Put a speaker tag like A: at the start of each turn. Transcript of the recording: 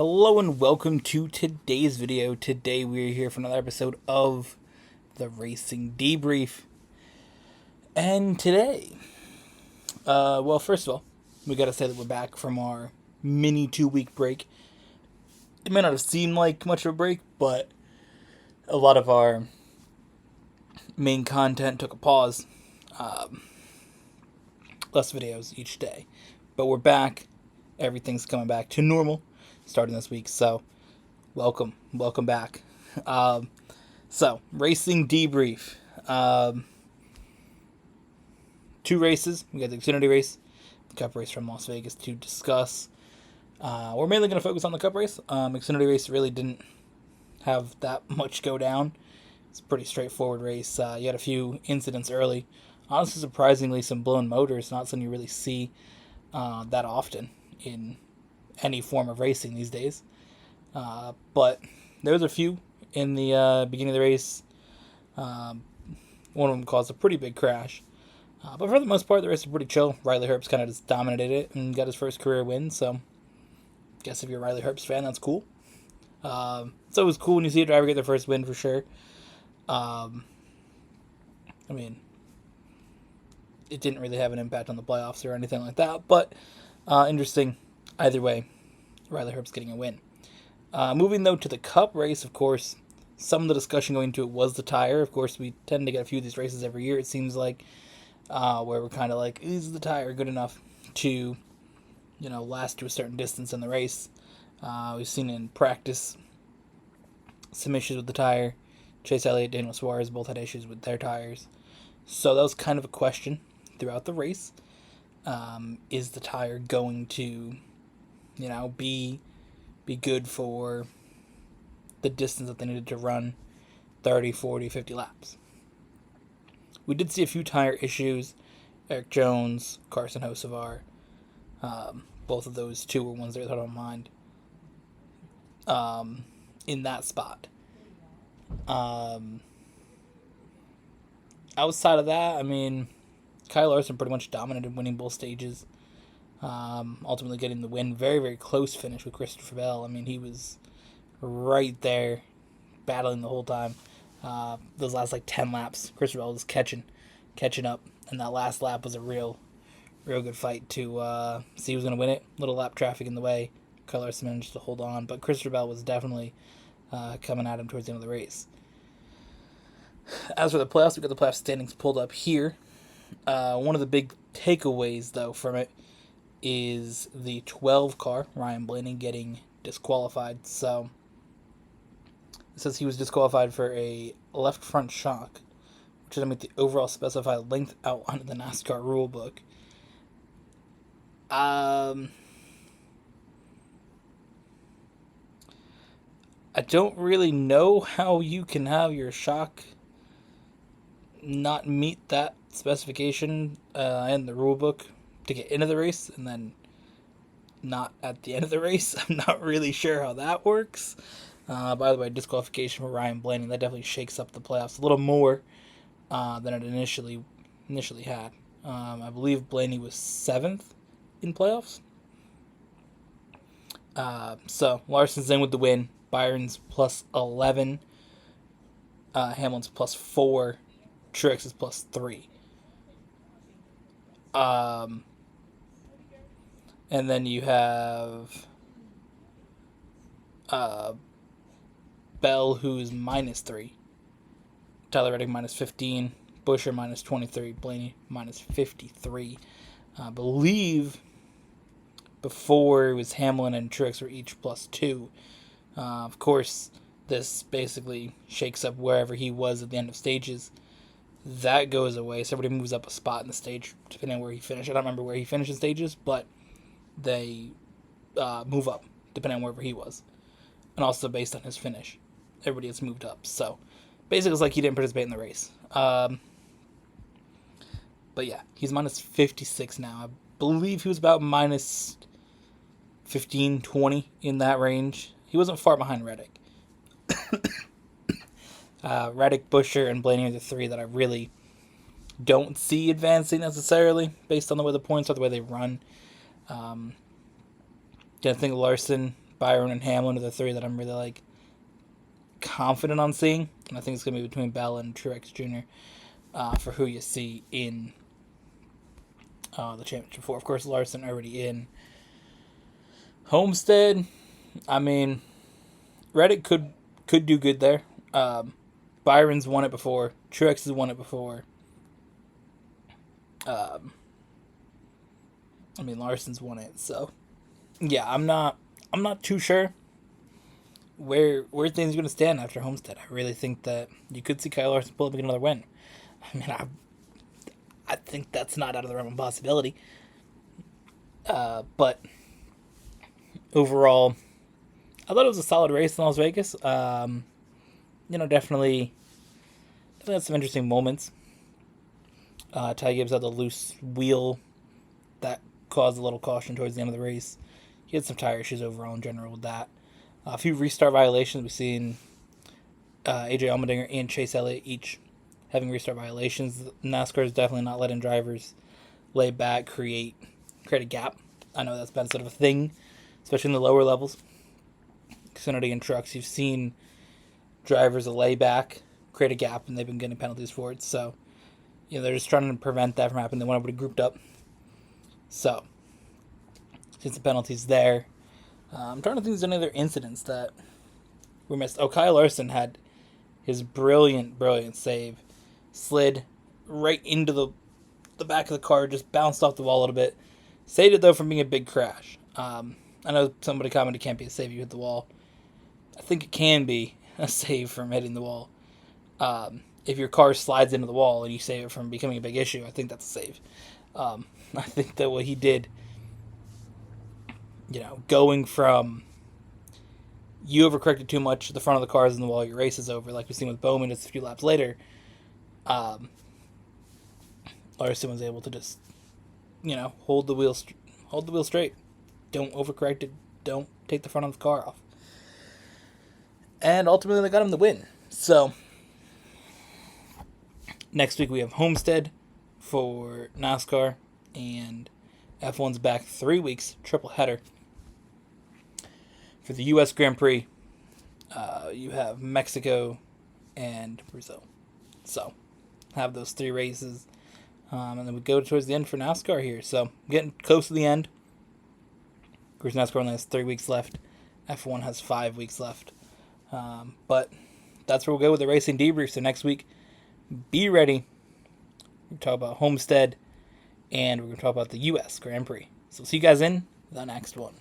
A: Hello and welcome to today's video. Today we are here for another episode of the Racing Debrief. And today, first of all, we gotta say that we're back from our mini 2-week break. It may not have seemed like much of a break, but a lot of our main content took a pause. Less videos each day. But we're back. Everything's coming back to normal starting this week, so welcome back. Racing Debrief. Two races. We got the Xfinity race, the Cup race from Las Vegas to discuss. We're mainly going to focus on the Cup race. Xfinity race really didn't have that much go down. It's a pretty straightforward race. You had a few incidents early. Honestly, surprisingly, some blown motors. Not something you really see that often in any form of racing these days. But there was a few in the beginning of the race. One of them caused a pretty big crash. But for the most part, the race was pretty chill. Riley Herbst kind of just dominated it and got his first career win. So, I guess if you're a Riley Herbst fan, that's cool. So it was cool when you see a driver get their first win for sure. It didn't really have an impact on the playoffs or anything like that. But interesting. Either way, Riley Herbst getting a win. Moving, though, to the Cup race, of course, some of the discussion going into it was the tire. Of course, we tend to get a few of these races every year, it seems like, where we're kind of like, is the tire good enough to, last to a certain distance in the race? We've seen in practice some issues with the tire. Chase Elliott, Daniel Suarez both had issues with their tires. So that was kind of a question throughout the race. Is the tire going to, be good for the distance that they needed to run 30, 40, 50 laps? We did see a few tire issues. Eric Jones, Carson Hocevar, both of those two were ones that were on mind in that spot. Outside of that, Kyle Larson pretty much dominated, winning both stages. Ultimately getting the win. Very, very close finish with Christopher Bell. He was right there, battling the whole time. Those last 10 laps, Christopher Bell was catching up, and that last lap was a real good fight to see who's going to win it. Little lap traffic in the way. Kyle Larson managed to hold on, but Christopher Bell was definitely coming at him towards the end of the race. As for the playoffs, we got the playoff standings pulled up here. One of the big takeaways, though, from it is the 12 car, Ryan Blaney, getting disqualified. So it says he was disqualified for a left front shock, which is the overall specified length outline of the NASCAR rulebook. I don't really know how you can have your shock not meet that specification in the rulebook to get into the race, and then not at the end of the race. I'm not really sure how that works. By the way, disqualification for Ryan Blaney, that definitely shakes up the playoffs a little more than it initially had. I believe Blaney was 7th in playoffs. So Larson's in with the win. Byron's plus 11. Hamlin's plus 4. Truex is plus 3. And then you have Bell, who's minus 3. Tyler Reddick minus 15. Buescher minus 23. Blaney minus 53. I believe before it was Hamlin and Truex were each plus 2. Of course, this basically shakes up wherever he was at the end of stages. That goes away, so everybody moves up a spot in the stage, depending on where he finished. I don't remember where he finished in stages, but they move up, depending on wherever he was. And also based on his finish. Everybody gets moved up. So, basically it's like he didn't participate in the race. But yeah, he's minus 56 now. I believe he was about minus 15, 20 in that range. He wasn't far behind Reddick. Reddick, Buescher, and Blaney are the three that I really don't see advancing necessarily, based on the way the points are, the way they run. I think Larson, Byron and Hamlin are the three that I'm really like confident on seeing, and I think it's gonna be between Bell and Truex Jr. For who you see in the championship four. Of course, Larson already in. Homestead, I mean, Reddick could do good there. Byron's won it before. Truex has won it before. I mean, Larson's won it, so yeah, I'm not too sure where things are going to stand after Homestead. I really think that you could see Kyle Larson pull up and get another win. I mean, I think that's not out of the realm of possibility. But overall, I thought it was a solid race in Las Vegas. Definitely had some interesting moments. Ty Gibbs had the loose wheel that caused a little caution towards the end of the race. He had some tire issues overall in general with that. A few restart violations. We've seen AJ Allmendinger and Chase Elliott each having restart violations. NASCAR is definitely not letting drivers lay back, create a gap. I know that's been sort of a thing, especially in the lower levels. Xfinity and trucks, you've seen drivers lay back, create a gap, and they've been getting penalties for it. So, they're just trying to prevent that from happening. They want everybody grouped up. So, since the penalties there, I'm trying to think if there's any other incidents that we missed. Oh, Kyle Larson had his brilliant save. Slid right into the back of the car, just bounced off the wall a little bit. Saved it, though, from being a big crash. I know somebody commented it can't be a save if you hit the wall. I think it can be a save from hitting the wall. If your car slides into the wall and you save it from becoming a big issue, I think that's a save. I think that what he did, going from you overcorrected too much, the front of the car is in the wall, your race is over, like we've seen with Bowman just a few laps later, Larson was able to just, hold the wheel straight. Don't overcorrect it. Don't take the front of the car off. And ultimately, they got him the win. So, next week we have Homestead for NASCAR, and F1's back 3 weeks, triple header. For the U.S. Grand Prix, you have Mexico and Brazil. So, have those 3 races. And then we go towards the end for NASCAR here. So, getting close to the end. Of course, NASCAR only has 3 weeks left. F1 has 5 weeks left. But that's where we'll go with the racing debrief. So, next week, be ready. We're going to talk about Homestead. And we're going to talk about the U.S. Grand Prix. So, see you guys in the next one.